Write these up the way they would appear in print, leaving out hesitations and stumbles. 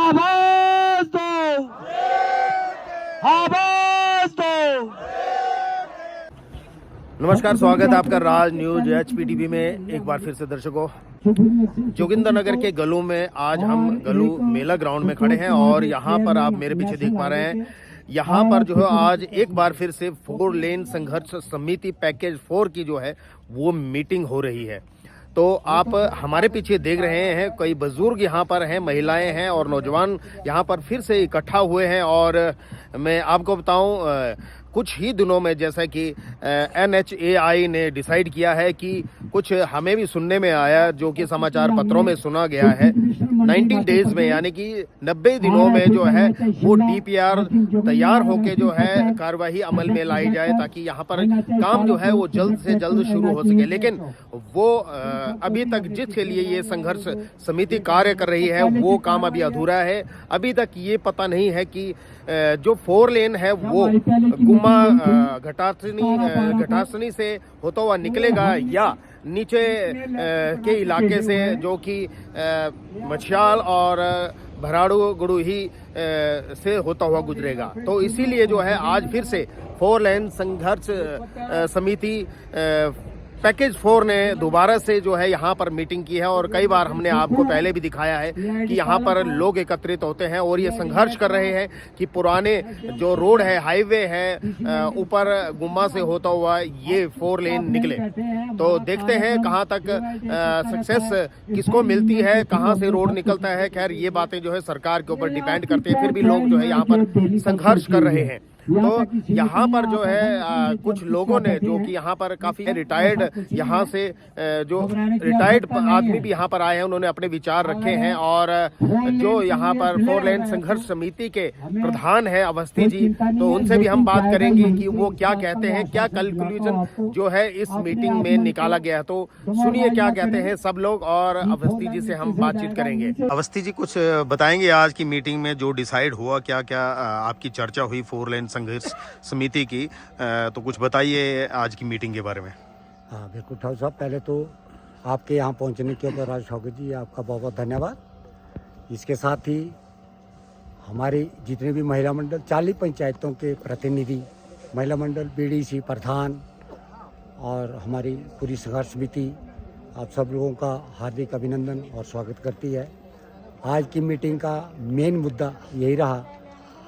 आवाज दो, आवाज दो। नमस्कार, स्वागत है आपका राज न्यूज HPTV में एक बार फिर से दर्शकों। जोगिंद्रनगर के गलू में आज हम गलू मेला ग्राउंड में खड़े हैं और यहाँ पर आप मेरे पीछे देख पा रहे हैं, यहाँ पर जो है आज एक बार फिर से 4 लेन संघर्ष समिति पैकेज 4 की जो है वो मीटिंग हो रही है। तो आप हमारे पीछे देख रहे हैं, कई बुजुर्ग यहाँ पर हैं, महिलाएं हैं और नौजवान यहाँ पर फिर से इकट्ठा हुए हैं। और मैं आपको बताऊं, कुछ ही दिनों में जैसा कि NHAI ने डिसाइड किया है कि कुछ हमें भी सुनने में आया, जो कि समाचार पत्रों में सुना गया है, 90 डेज में यानी कि 90 दिनों में जो है वो DPR तैयार होके जो है कार्यवाही अमल में लाई जाए, ताकि यहाँ पर काम जो है वो जल्द से जल्द शुरू हो सके। लेकिन वो अभी तक जिसके लिए ये संघर्ष समिति कार्य कर रही है वो काम अभी अधूरा है। अभी तक ये पता नहीं है कि जो 4 लेन है वो गुम्मा घटासनी से होता हुआ निकलेगा या नीचे के इलाके से, जो कि मछियाल और भराड़ू गुड़ूही से होता हुआ गुजरेगा। तो इसीलिए जो है आज फिर से 4 लेन संघर्ष समिति पैकेज 4 ने दोबारा से जो है यहाँ पर मीटिंग की है। और कई बार हमने आपको पहले भी दिखाया है कि यहाँ पर लोग एकत्रित होते हैं और ये संघर्ष कर रहे हैं कि पुराने जो रोड है, हाईवे है, ऊपर गुम्मा से होता हुआ ये 4 लेन निकले। तो देखते हैं कहाँ तक सक्सेस किसको मिलती है, कहाँ से रोड निकलता है। खैर ये बातें जो है सरकार के ऊपर डिपेंड करती है, फिर भी लोग जो है यहाँ पर संघर्ष कर रहे हैं। तो यहाँ पर जो है कुछ लोगों ने, जो कि यहाँ पर काफी रिटायर्ड, यहाँ से जो रिटायर्ड आदमी भी यहाँ पर आए हैं, उन्होंने अपने विचार रखे हैं। और जो यहाँ पर 4 लेन संघर्ष समिति के प्रधान है अवस्थी जी, तो उनसे भी हम बात करेंगे कि वो क्या कहते हैं, क्या कंक्लूजन जो है इस मीटिंग में निकाला गया है। तो सुनिए क्या कहते हैं सब लोग और अवस्थी जी से हम बातचीत करेंगे। अवस्थी जी कुछ बताएंगे आज की मीटिंग में जो डिसाइड हुआ, क्या क्या आपकी चर्चा हुई 4 लेन संघर्ष समिति की, तो कुछ बताइए आज की मीटिंग के बारे में। हाँ बिल्कुल ठाकुर साहब, पहले तो आपके यहाँ पहुँचने के ऊपर राज ठाकुर जी आपका बहुत बहुत धन्यवाद। इसके साथ ही हमारे जितने भी महिला मंडल, 40 पंचायतों के प्रतिनिधि, महिला मंडल, BDC प्रधान और हमारी पूरी संघर्ष समिति, आप सब लोगों का हार्दिक अभिनंदन और स्वागत करती है। आज की मीटिंग का मेन मुद्दा यही रहा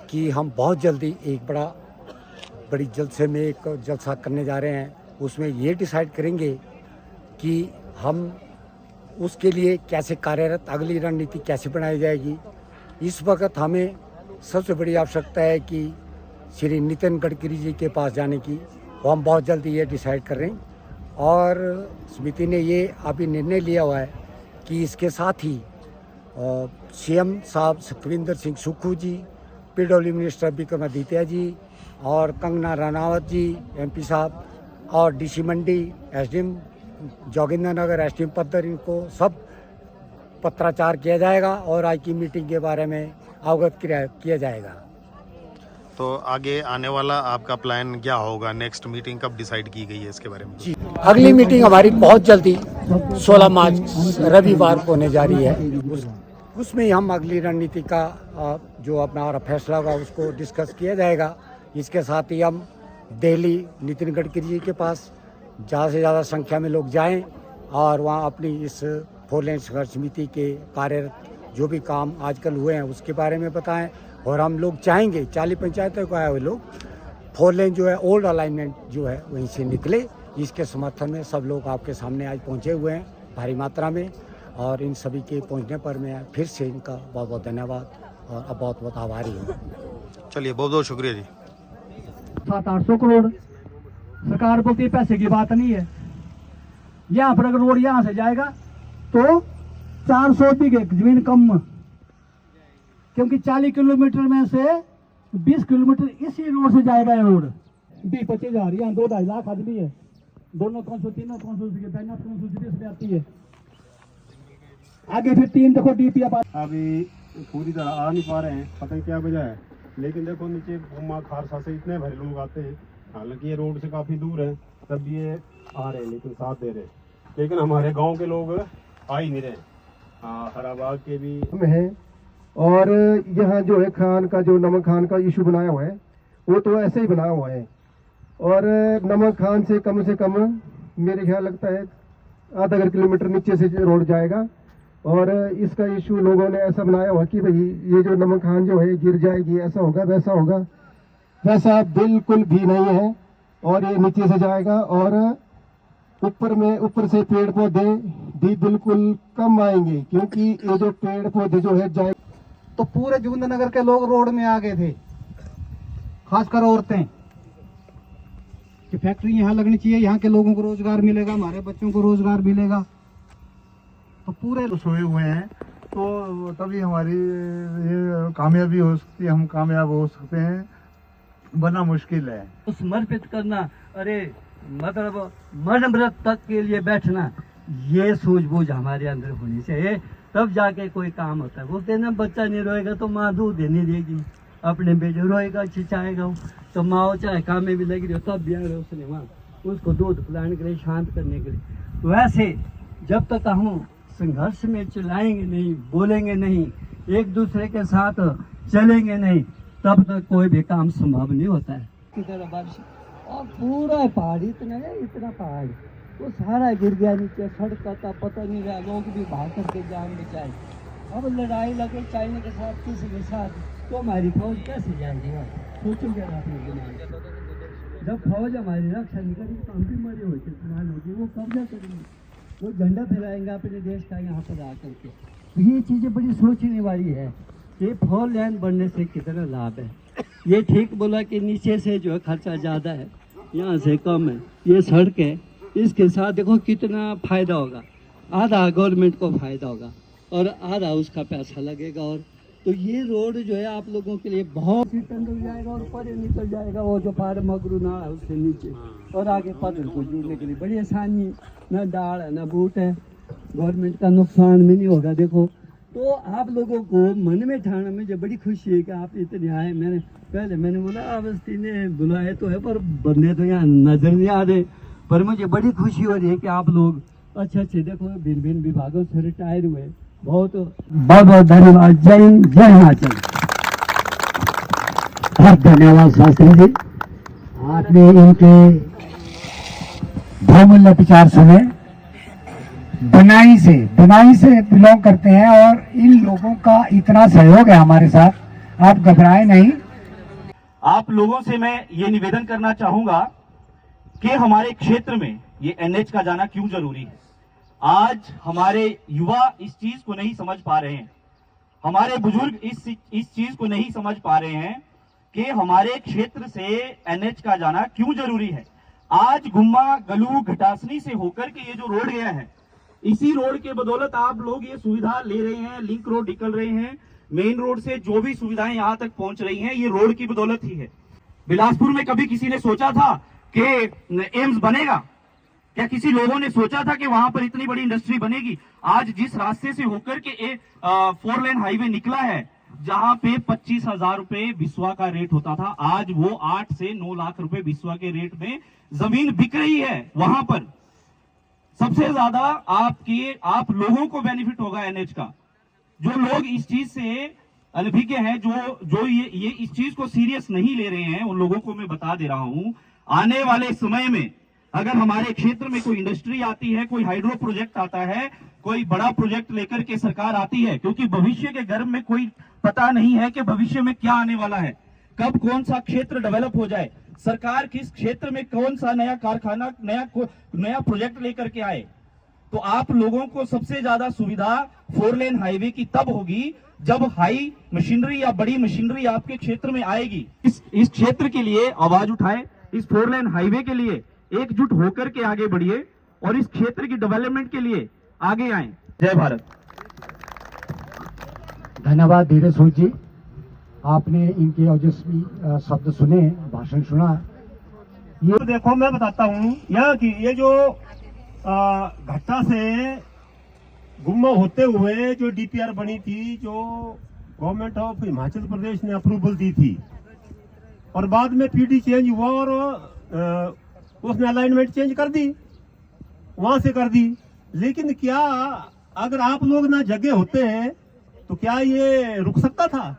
कि हम बहुत जल्दी एक बड़ी जलसे में एक जलसा करने जा रहे हैं। उसमें ये डिसाइड करेंगे कि हम उसके लिए कैसे कार्यरत, अगली रणनीति कैसे बनाई जाएगी। इस वक्त हमें सबसे बड़ी आवश्यकता है कि श्री नितिन गडकरी जी के पास जाने की, वो हम बहुत जल्दी ये डिसाइड कर रहे हैं। और समिति ने ये अभी निर्णय लिया हुआ है कि इसके साथ ही CM साहब सुखविंदर सिंह सुक्खू जी, PW मिनिस्टर विक्रमादित्य जी और कंगना रनावत जी MP साहब और DC मंडी, SDM जोगिंद्रनगर, SDM पद्दर, इनको सब पत्राचार किया जाएगा और आज की मीटिंग के बारे में अवगत किया जाएगा। तो आगे आने वाला आपका प्लान क्या होगा? नेक्स्ट मीटिंग कब डिसाइड की गई है इसके बारे में? जी, अगली मीटिंग हमारी बहुत जल्दी 16 मार्च रविवार को होने जा रही है। उसमें हम अगली रणनीति का जो अपना फैसला होगा उसको डिस्कस किया जाएगा। इसके साथ ही हम दिल्ली नितिन गडकरी जी के पास ज़्यादा से ज़्यादा संख्या में लोग जाएं और वहाँ अपनी इस 4 लेन संघर्ष समिति के कार्यरत जो भी काम आजकल हुए हैं उसके बारे में बताएं। और हम लोग चाहेंगे 40 पंचायतों को आए हुए लोग 4 लेन जो है ओल्ड अलाइनमेंट जो है वहीं से निकले। इसके समर्थन में सब लोग आपके सामने आज पहुँचे हुए हैं भारी मात्रा में, और इन सभी के पहुंचने पर मैं फिर से इनका बहुत बहुत धन्यवाद और बहुत बहुत आभारी हूँ। चलिए, बहुत बहुत शुक्रिया जी। 700-800 करोड़ सरकार बोलती पैसे की बात नहीं है। यहाँ पर अगर रोड यहाँ से जाएगा तो 400 बीघे जमीन कम, क्योंकि 40 किलोमीटर में से 20 किलोमीटर इसी रोड से जाएगा। ये रोड 20-25 हजार, यहाँ 2-2.5 लाख आदमी है, दोनों कौन तीनों कौन आती है। आगे फिर 3 देखो DPR अभी पूरी तरह आ नहीं पा रहे हैं, पता नहीं क्या वजह है। लेकिन देखो नीचे गुम्मा खारसा से इतने भरे लोग आते हैं, हालांकि ये रोड से काफ़ी दूर है, तब ये आ रहे हैं, लेकिन साथ दे रहे हैं। लेकिन हमारे गांव के लोग आ ही नहीं रहे। हराबाग के भी है और यहाँ जो है खान का जो नमक खान का इशू बनाया हुआ है वो तो ऐसे ही बनाया हुआ है। और नमक खान से कम मेरे ख्याल लगता है आधा किलोमीटर नीचे से रोड जाएगा। और इसका इशू लोगों ने ऐसा बनाया हुआ कि भाई ये जो नमक खान जो है गिर जाएगी, ऐसा होगा वैसा होगा, वैसा बिल्कुल भी नहीं है। और ये नीचे से जाएगा और ऊपर से पेड़ पौधे भी बिल्कुल कम आएंगे, क्योंकि ये जो पेड़ पौधे जो है जाए तो पूरे जोगिंदर नगर के लोग रोड में आ गए थे, खासकर औरतें, कि फैक्ट्री यहाँ लगनी चाहिए, यहाँ के लोगों को रोजगार मिलेगा, हमारे बच्चों को रोजगार मिलेगा। तो पूरे सोए हुए हैं, तो तभी हमारी ये कामयाबी हो सकती है, हम कामयाब हो सकते हैं, वरना मुश्किल है। समर्पित करना, अरे मतलब मरण व्रत तक के लिए बैठना, ये सूझबूझ हमारे अंदर होनी चाहिए, तब जाके कोई काम होता है। बोलते हैं ना, बच्चा नहीं रोएगा तो माँ दूध नहीं देगी, अपने बेटे रोएगा चिचाएगा तो माँ चाहे काम में भी लगी रही हो तब भी आ रहे उसने वहाँ उसको दूध पिलाने के लिए, शांत करने के लिए। वैसे जब तक हम संघर्ष में चिल्लाएंगे नहीं, बोलेंगे नहीं, एक दूसरे के साथ चलेंगे नहीं, तब तक कोई भी काम संभव नहीं होता है। की तरह बारिश और पूरा पहाड़ इतना पहाड़ वो सारा गिर गया नीचे, सड़क का पता नहीं रहा, लोग भी भाग करके जान बचाए। अब लड़ाई लगे चाइना के साथ, किसी के साथ, तो हमारी फौज कैसे जाएगी? सोचोगे अपने दिमाग, जब फौज हमारी रक्षा नहीं करेगी तो हम भी मरे हुए चुनाव होगी, वो कब्जा करेंगे, वो झंडा फहराएंगे अपने देश का यहाँ पर आकर के। तो ये चीज़ें बड़ी सोचने वाली है कि 4 लेन बनने से कितना लाभ है। ये ठीक बोला कि नीचे से जो है खर्चा ज़्यादा है, यहाँ से कम है। ये सड़क है, इसके साथ देखो कितना फ़ायदा होगा, आधा गवर्नमेंट को फ़ायदा होगा और आधा उसका पैसा लगेगा। और तो ये रोड जो है आप लोगों के लिए बहुत ही टंडल जाएगा और ऊपर निकल जाएगा, वो जो पार मगरू ना है उससे नीचे, और आगे पत्थर को जोड़ने के लिए बड़ी आसानी, न डाल है न बूट है, गवर्नमेंट का नुकसान भी नहीं होगा। देखो, तो आप लोगों को मन में ठाना मुझे बड़ी खुशी है कि आप इतने आए। मैंने बोला अवस्थी ने बुलाए तो है, पर बंदे तो यहाँ नजर नहीं आ रहे, पर मुझे बड़ी खुशी हो रही है कि आप लोग अच्छे देखो भिन्न भिन्न विभागों से रिटायर हुए। बहुत बहुत धन्यवाद। जय हिंद, जय हिमाचल। बहुत धन्यवाद शास्त्री जी, आपने इनके बहुमूल्य विचार सुने। बनाई से बिलोंग करते हैं और इन लोगों का इतना सहयोग है हमारे साथ, आप घबराए नहीं। आप लोगों से मैं ये निवेदन करना चाहूंगा कि हमारे क्षेत्र में ये एनएच का जाना क्यों जरूरी है। आज हमारे युवा इस चीज को नहीं समझ पा रहे हैं, हमारे बुजुर्ग इस चीज को नहीं समझ पा रहे हैं कि हमारे क्षेत्र से एनएच का जाना क्यों जरूरी है। आज गुम्मा, गलू, घटासनी से होकर के ये जो रोड गया है, इसी रोड के बदौलत आप लोग ये सुविधा ले रहे हैं, लिंक रोड निकल रहे हैं, मेन रोड से जो भी सुविधाएं यहाँ तक पहुंच रही हैं, ये रोड की बदौलत ही है। बिलासपुर में कभी किसी ने सोचा था कि एम्स बनेगा? क्या किसी लोगों ने सोचा था कि वहां पर इतनी बड़ी इंडस्ट्री बनेगी? आज जिस रास्ते से होकर के 4 लेन हाईवे निकला है, जहां पे 25,000 रुपए बिस्वा का रेट होता था, आज वो 8 से 9 लाख रुपए बिस्वा के रेट में जमीन बिक रही है। वहां पर सबसे ज्यादा आप लोगों को बेनिफिट होगा एनएच का। जो लोग इस चीज से अनभिज्ञ हैं, जो ये इस चीज को सीरियस नहीं ले रहे हैं, उन लोगों को मैं बता दे रहा हूं, आने वाले समय में अगर हमारे क्षेत्र में कोई इंडस्ट्री आती है, कोई हाइड्रो प्रोजेक्ट आता है, कोई बड़ा प्रोजेक्ट लेकर के सरकार आती है, क्योंकि भविष्य के गर्भ में कोई पता नहीं है कि भविष्य में क्या आने वाला है, कब कौन सा क्षेत्र डेवलप हो जाए, सरकार किस क्षेत्र में कौन सा नया कारखाना, नया प्रोजेक्ट लेकर के आए। तो आप लोगों को सबसे ज्यादा सुविधा 4 लेन हाईवे की तब होगी जब हाई मशीनरी या बड़ी मशीनरी आपके क्षेत्र में आएगी। इस क्षेत्र के लिए आवाज उठाए, इस 4 लेन हाईवे के लिए एकजुट होकर के आगे बढ़िए और इस क्षेत्र की डेवलपमेंट के लिए आगे आए। जय भारत। धन्यवाद धीरे सूद जी, आपने इनके ओजस्वी शब्द सुने, भाषण सुना। ये देखो मैं बताता हूँ, यहाँ की ये जो घट्टा से गुम्मा होते हुए जो डीपीआर बनी थी, जो गवर्नमेंट ऑफ हिमाचल प्रदेश ने अप्रूवल दी थी, और बाद में पीडी चेंज हुआ और उसने अलाइनमेंट चेंज कर दी, वहां से कर दी। लेकिन क्या अगर आप लोग ना जगह होते हैं तो क्या ये रुक सकता था?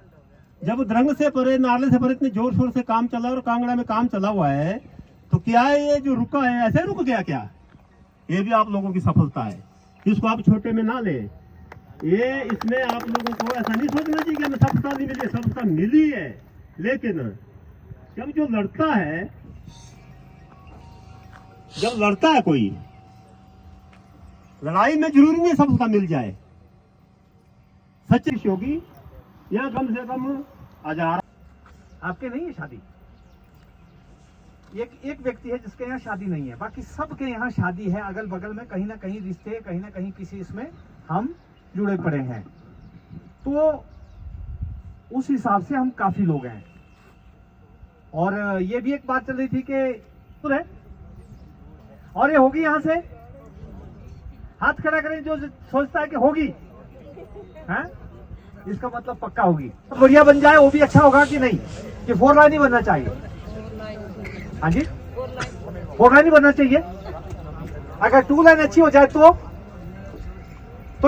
जब द्रंग से परे, नाले से परे इतने जोर शोर से काम चला और कांगड़ा में काम चला हुआ है, तो क्या ये जो रुका है ऐसे रुक गया क्या? ये भी आप लोगों की सफलता है, इसको आप छोटे में ना ले। ये इसमें आप लोगों को ऐसा नहीं सोचना चाहिए कि हमें सफलता नहीं मिली, सफलता मिली है, लेकिन जब जो लड़ता है, जब लड़ता है कोई, लड़ाई में जरूरी नहीं सफलता मिल जाए। सच्ची होगी या कम से कम 1000। आपके नहीं है शादी? एक व्यक्ति है जिसके यहाँ शादी नहीं है, बाकी सबके यहाँ शादी है। अगल बगल में कहीं ना कहीं रिश्ते, कहीं ना कहीं किसी इसमें हम जुड़े पड़े हैं, तो उस हिसाब से हम काफी लोग हैं। और ये भी एक बात चल रही थी कि और ये होगी, यहां से हाथ खड़ा करें जो सोचता है कि होगी, है इसका मतलब पक्का होगी। तो बढ़िया बन जाए वो भी अच्छा होगा कि नहीं? कि 4 लाइन ही बनना चाहिए? हाँ जी, 4 लाइन ही बनना चाहिए। अगर 2 लाइन अच्छी हो जाए तो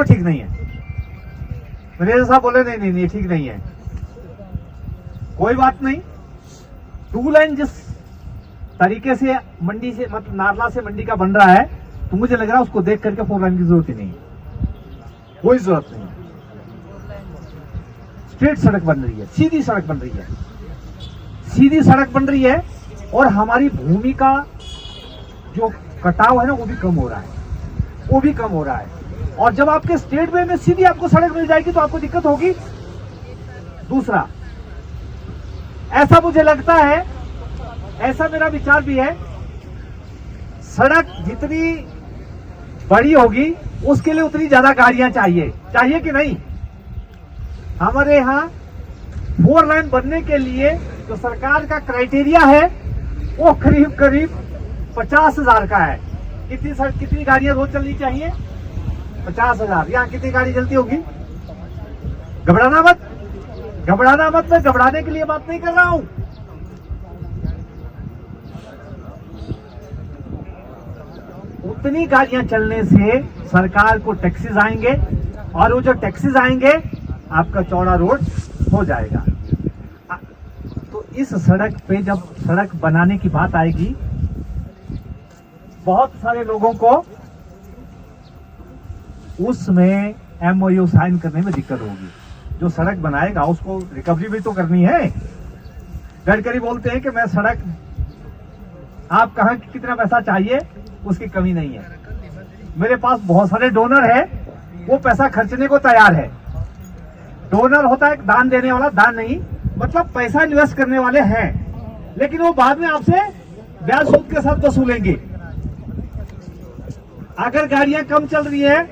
ठीक नहीं है। मैनेजर साहब बोले नहीं नहीं ठीक नहीं है। कोई बात नहीं, 2 लाइन जिस तरीके से मंडी से, मतलब नारला से मंडी का बन रहा है, तो मुझे लग रहा है उसको देख करके 4 लाइन की जरूरत ही नहीं, कोई जरूरत नहीं। स्ट्रेट सड़क बन रही है, सीधी सड़क बन रही है, सीधी सड़क बन रही है, और हमारी भूमि का जो कटाव है ना वो भी कम हो रहा है, वो भी कम हो रहा है। और जब आपके स्टेट वे में सीधी आपको सड़क मिल जाएगी तो आपको दिक्कत होगी। दूसरा, ऐसा मुझे लगता है, ऐसा मेरा विचार भी है, सड़क जितनी बड़ी होगी उसके लिए उतनी ज्यादा गाड़ियां चाहिए कि नहीं? हमारे यहाँ 4 लाइन बनने के लिए जो सरकार का क्राइटेरिया है वो करीब 50,000 का है। कितनी गाड़ियां रोज चलनी चाहिए? 50,000। यहाँ कितनी गाड़ी चलती होगी? घबराना मत, मैं घबराने के लिए बात नहीं कर रहा हूं। उतनी गाड़ियां चलने से सरकार को टैक्सेस आएंगे, और वो जो टैक्सेस आएंगे आपका चौड़ा रोड हो जाएगा। तो इस सड़क पे जब सड़क बनाने की बात आएगी, बहुत सारे लोगों को उसमें MOU साइन करने में दिक्कत होगी। जो सड़क बनाएगा उसको रिकवरी भी तो करनी है। गडकरी बोलते हैं कि मैं सड़क, आप कहां कितना पैसा चाहिए उसकी कमी नहीं है, मेरे पास बहुत सारे डोनर है, वो पैसा खर्चने को तैयार है। डोनर होता है दान देने वाला, दान नहीं मतलब पैसा इन्वेस्ट करने वाले हैं, लेकिन वो बाद में आपसे ब्याज सूद के साथ वसूलेंगे। अगर गाड़ियां कम चल रही है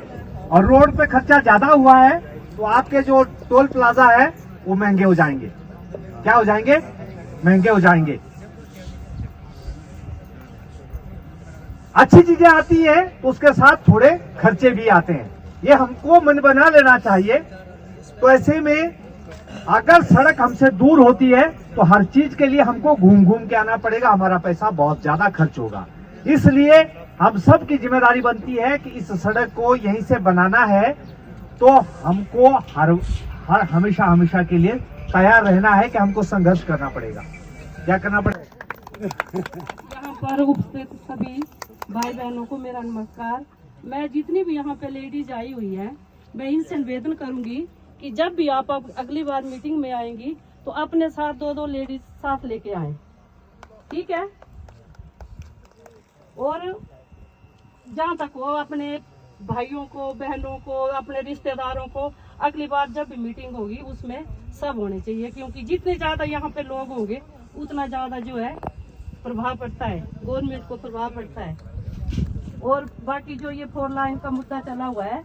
और रोड पे खर्चा ज्यादा हुआ है तो आपके जो टोल प्लाजा है वो महंगे हो जाएंगे। क्या हो जाएंगे? महंगे हो जाएंगे। अच्छी चीजें आती है तो उसके साथ थोड़े खर्चे भी आते हैं, ये हमको मन बना लेना चाहिए। तो ऐसे में अगर सड़क हमसे दूर होती है तो हर चीज के लिए हमको घूम घूम के आना पड़ेगा, हमारा पैसा बहुत ज्यादा खर्च होगा। इसलिए हम सब की जिम्मेदारी बनती है कि इस सड़क को यहीं से बनाना है तो हमको हमेशा के लिए तैयार रहना है कि हमको संघर्ष करना पड़ेगा। क्या करना पड़ेगा? यहाँ पर उपस्थित सभी भाई बहनों को मेरा नमस्कार। मैं जितनी भी यहाँ पे लेडीज आई हुई है, मैं इनसे निवेदन करूंगी कि जब भी आप अगली बार मीटिंग में आएंगी तो अपने साथ 2-2 लेडीज साथ लेके आए, ठीक है? और जहाँ तक वो अपने भाइयों को, बहनों को, अपने रिश्तेदारों को अगली बार जब भी मीटिंग होगी उसमें सब होने चाहिए, क्योंकि जितने ज्यादा यहाँ पे लोग होंगे उतना ज्यादा जो है प्रभाव पड़ता है, गवर्नमेंट को प्रभाव पड़ता है। और बाकी जो ये 4 लाइन का मुद्दा चला हुआ है,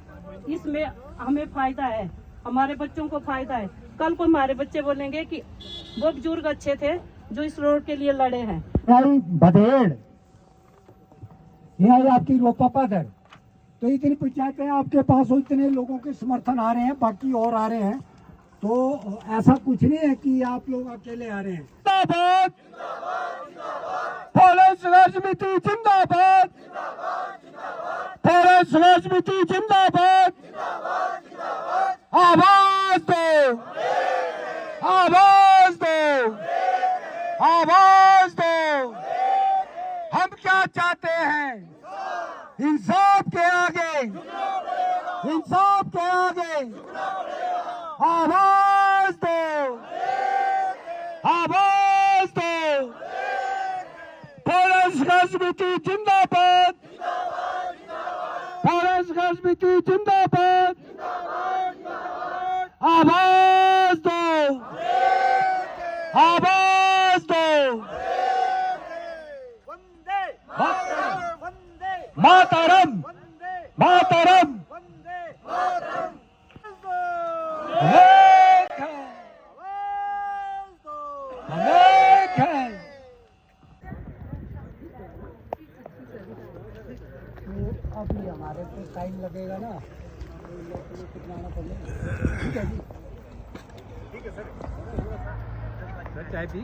इसमें हमें फायदा है, हमारे बच्चों को फायदा है। कल को हमारे बच्चे बोलेंगे कि वो बुजुर्ग अच्छे थे जो इस रोड के लिए लड़े हैं। बधेड़ यहाँ आपकी रोपापादर, तो इतनी पंचायतें आपके पास हो, इतने लोगों के समर्थन आ रहे हैं, बाकी और आ रहे हैं, तो ऐसा कुछ नहीं है कि आप लोग अकेले आ रहे हैं। जिंदाबाद, फॉरेस्ट राजनीति जिंदाबाद, फॉरेस्ट राजनीति जिंदाबाद। आवाज दो, आवाज दो, आवाज दो। हम क्या चाहते हैं? इंसाफ के आगे, इंसाफ के आगे आवाज दो, आवाज दो। फॉरेस्ट गर्ल्स समिति जिंदाबाद, फॉरेस्ट गर्ल्स समिति जिंदाबाद। आवाज दो, आवाज दो। मातरम, मातरम। अनेक है, अनेक है। तो अभी हमारे को टाइम लगेगा ना, कितना आना पड़ेगा। ठीक है जी, ठीक है सर। चाय पी।